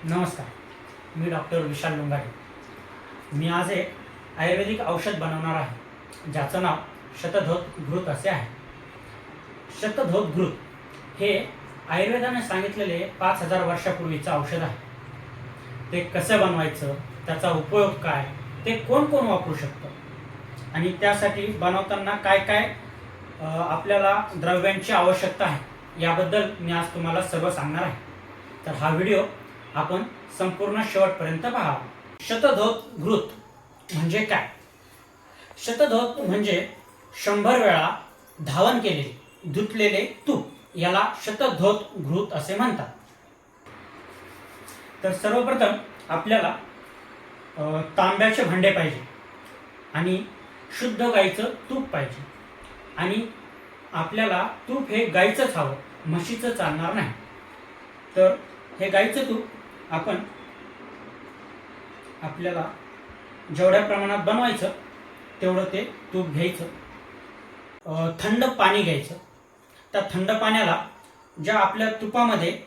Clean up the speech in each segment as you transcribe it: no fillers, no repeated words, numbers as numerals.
नमस्कार, मी डॉक्टर विशाल लुंगारे. मी आज एक आयुर्वेदिक औषध बनवणार आहे, ज्याचं नाव शतधोत घृत असे आहे. शतधोत घृत हे आयुर्वेदाने सांगितलेले 5000 वर्षापूर्वीचं औषध आहे. ते कसं बनवायचं, त्याचा उपयोग काय, ते कोण कोण वापरू शकतं आणि त्यासाठी बनवताना काय काय आपल्याला द्रव्यांची आवश्यकता आहे, याबद्दल मी आज तुम्हाला सगळं सांगणार आहे. तर हा व्हिडिओ आपण संपूर्ण शेवटपर्यंत पहा. शतधोत घृत म्हणजे काय? शतधोत म्हणजे 100 वेळा धावन केलेले धुतलेले तूप, याला शतधोत घृत असे म्हणतात. तर सर्वप्रथम आपल्याला तांब्याचे भांडे पाहिजे आणि शुद्ध गाईचं तूप पाहिजे. आणि आपल्याला तूप हे गाईचंच हवं, म्हशीचं चालणार नाही. तर हे गाईचं तूप आपल्याला जेवढ्या प्रमाणात बनवायचं तेवढं ते तूप घ्यायचं. थंड पाणी घ्यायचं. त्या थंड पाण्याला ज्या आपल्या तुपामध्ये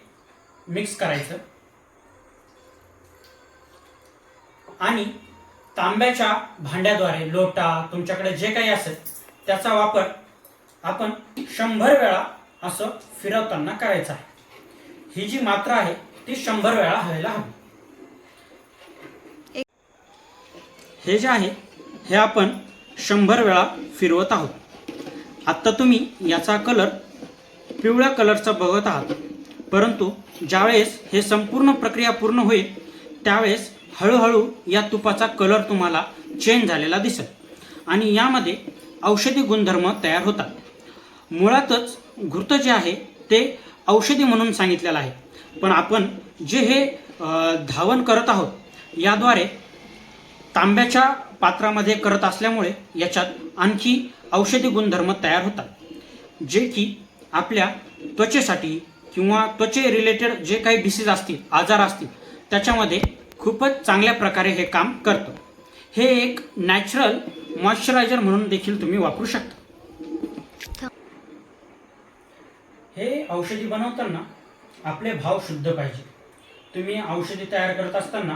मिक्स करायचं आणि तांब्याच्या भांड्याद्वारे, लोटा, तुमच्याकडे जे काही असेल त्याचा वापर आपण 100 वेळा असं फिरवताना करायचा आहे. ही जी मात्रा आहे ती 100 वेळा व्हायला हवी. हे जे आहे हे आपण 100 वेळा फिरवत आहोत. आत्ता तुम्ही याचा कलर पिवळ्या कलरचा बघत आहात, परंतु ज्यावेळेस हे संपूर्ण प्रक्रिया पूर्ण होईल त्यावेळेस हळूहळू या तुपाचा कलर तुम्हाला चेंज झालेला दिसेल आणि यामध्ये औषधी गुणधर्म तयार होतात. मुळातच घृत जे आहे ते औषधी म्हणून सांगितलेलं आहे, पण आपण जे हे धावन करत आहोत याद्वारे तांब्याच्या पात्रामध्ये करत असल्यामुळे याच्यात आणखी औषधी गुणधर्म तयार होतात, जे की आपल्या त्वचेसाठी किंवा त्वचे रिलेटेड जे काही डिसीज असतील, आजार असतील, त्याच्यामध्ये खूपच चांगल्या प्रकारे हे काम करतं. हे एक नॅचरल मॉइश्चरायझर म्हणून देखील तुम्ही वापरू शकता. हे औषधी बनवताना आपले भाव शुद्ध पाहिजे. तुम्ही औषधी तयार करत असताना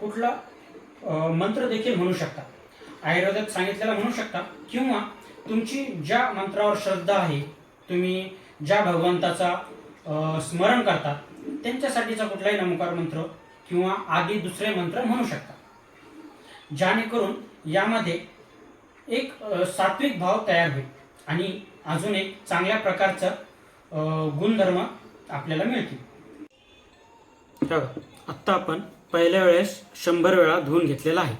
कुठला मंत्र देखील म्हणू शकता, आयुर्वेदात सांगितलेला म्हणू शकता, किंवा तुमची ज्या मंत्रावर श्रद्धा आहे, तुम्ही ज्या भगवंताचा स्मरण करता त्यांच्यासाठीचा कुठलाही नमस्कार मंत्र किंवा आदी दुसरे मंत्र म्हणू शकता, जेणेकरून यामध्ये एक सात्विक भाव तयार होईल आणि अजून एक चांगल्या प्रकारचं गुणधर्म आपल्याला मिळतील. आत्ता आपण पहिल्या वेळेस 100 वेळा धुवून घेतलेला आहे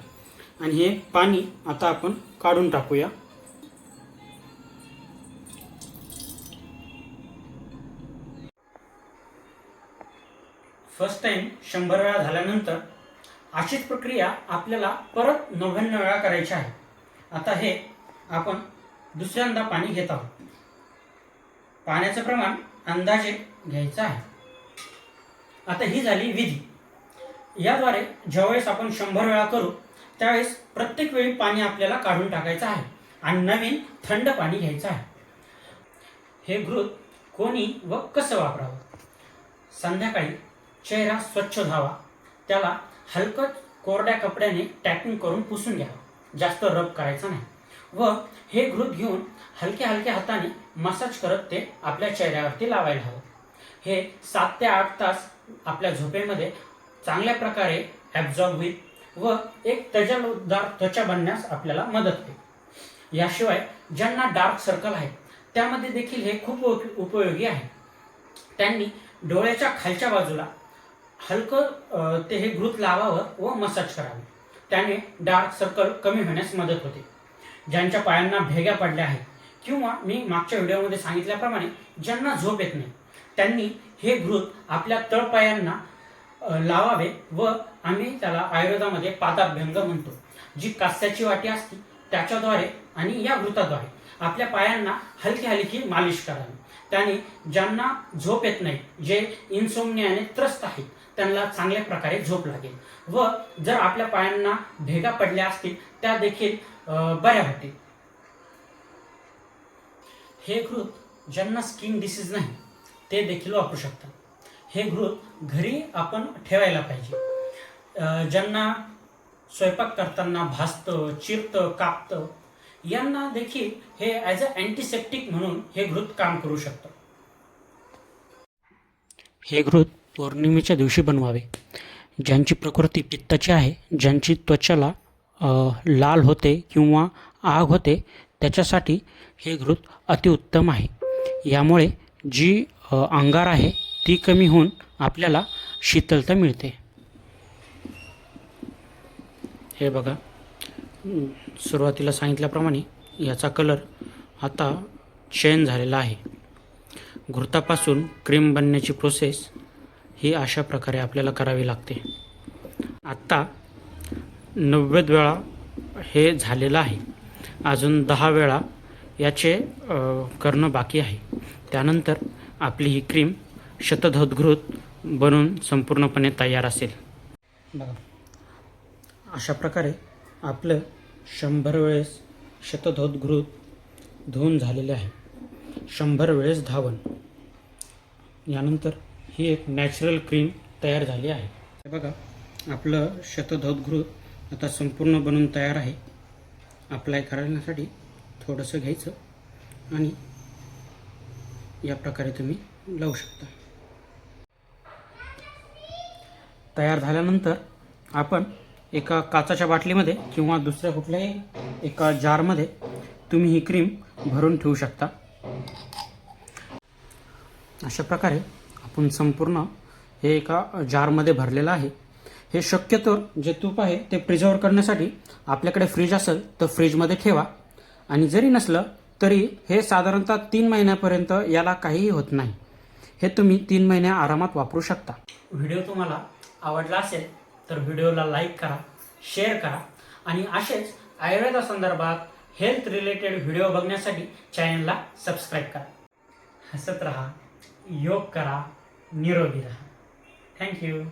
आणि हे पाणी आता आपण काढून टाकूया. फर्स्ट टाइम 100 वेळा झाल्यानंतर अशीच प्रक्रिया आपल्याला परत 99 वेळा करायची आहे. आता हे आपण दुसऱ्यांदा पाणी घेत आहोत. पाण्याचं प्रमाण अंदाजे घ्यायचं आहे. आता ही झाली विधी. याद्वारे ज्यावेळेस आपण 100 वेळा करू त्यावेळेस प्रत्येक वेळी पाणी आपल्याला काढून टाकायचं आहे आणि नवीन थंड पाणी घ्यायचं आहे. हे घृत कोणी व कसं वापरावं? संध्याकाळी चेहरा स्वच्छ धुवावा, त्याला हलकं कोरड्या कपड्याने टॅपिंग करून पुसून घ्यावं, जास्त रब करायचं नाही, व हे घृत घेऊन हलक्या हलक्या हाताने मसाज करत ते आपल्या चेहऱ्यावरती लावायला हवं. हे 7 ते 8 तास आपल्या झोपेमध्ये चांगल्या प्रकारे ॲब्झॉर्ब होईल व एक तजेलदार त्वचा बनण्यास आपल्याला मदत होईल. याशिवाय ज्यांना डार्क सर्कल आहे त्यामध्ये देखील हे खूप उपयोगी आहे. त्यांनी डोळ्याच्या खालच्या बाजूला हलकं ते हे घृत लावावं व मसाज करावे. त्याने डार्क सर्कल कमी होण्यास मदत होते. ज्यांच्या पायांना भेगा पडल्या आहेत किंवा मी मागच्या व्हिडिओमध्ये सांगितल्याप्रमाणे ज्यांना झोप येत नाही त्यांनी हे घृत आपल्या तळपायांना लावावे व आम्ही त्याला आयुर्वेदामध्ये पादाभ्यंग म्हणतो. जी कास्याची वाटी असते त्याच्याद्वारे आणि या घृताद्वारे आपल्या पायांना हलकी हलकी मालिश करावी. त्याने ज्यांना झोप येत नाही, जे इन्सोम्नियाने त्रस्त आहेत, त्यांना चांगल्या प्रकारे झोप लागेल व जर आपल्या पायांना भेगा पडल्या असतील त्या देखील बऱ्या होतील. हे घृत ज्यांना स्किन डिसीज नाही ते देखील वापरू शकतात. हे घृत घरी आपण ठेवायला पाहिजे. ज्यांना स्वयंपाक करताना भाजतं, चिरतं, कापतं, यांना देखील हे ॲज अ अँटीसेप्टिक म्हणून हे घृत काम करू शकतं. हे घृत पौर्णिमेच्या दिवशी बनवावे. ज्यांची प्रकृती पित्ताची आहे, ज्यांची त्वचाला लाल होते किंवा आग होते, त्याच्यासाठी हे घृत अतिउत्तम आहे. यामुळे जी अंगार आहे ती कमी होऊन आपल्याला शीतलता मिळते. हे बघा, सुरुवातीला सांगितल्याप्रमाणे याचा कलर आता चेंज झालेला आहे. घृतापासून क्रीम बनण्याची प्रोसेस ही अशा प्रकारे आपल्याला करावी लागते. आत्ता 90 वेळा हे झालेलं आहे. अजून 10 वेळा याचे करणं बाकी आहे. त्यानंतर आपली ही क्रीम शतधौत बनून संपूर्णपणे तयार असेल. बघा, अशा प्रकारे आपलं 100 वेळेस शतधौत घृत धुवून झालेले आहे. 100 वेळेस धावन. यानंतर ही एक नॅचरल क्रीम तयार झाली आहे. बघा, आपलं शतधौत घृत आता संपूर्ण बनून तयार आहे. अप्लाय करण्यासाठी थोडंसं घ्यायचं आणि या प्रकारे तुम्ही लावू शकता. तयार झाल्यानंतर आपण एका काचेच्या बाटलीमध्ये किंवा दुसऱ्या कुठल्याही एका जारमध्ये तुम्ही ही क्रीम भरून ठेवू शकता. अशा प्रकारे आपण संपूर्ण हे एका जारमध्ये भरलेलं आहे. हे शक्यतो जे तूप आहे ते प्रिझर्व करण्यासाठी आपल्याकडे फ्रीज असेल तर फ्रीजमध्ये ठेवा, आणि जरी नसलं तरी हे साधारणतः 3 महिन्यापर्यंत याला काहीही होत नाही. हे तुम्ही 3 महिने आरामात वापरू शकता. व्हिडिओ तुम्हाला आवडला असेल तर व्हिडिओला लाईक करा, शेअर करा, आणि असेच आयुर्वेदासंदर्भात हेल्थ रिलेटेड व्हिडिओ बघण्यासाठी चॅनलला सबस्क्राईब करा. हसत राहा, योग करा, निरोगी राहा. थँक्यू.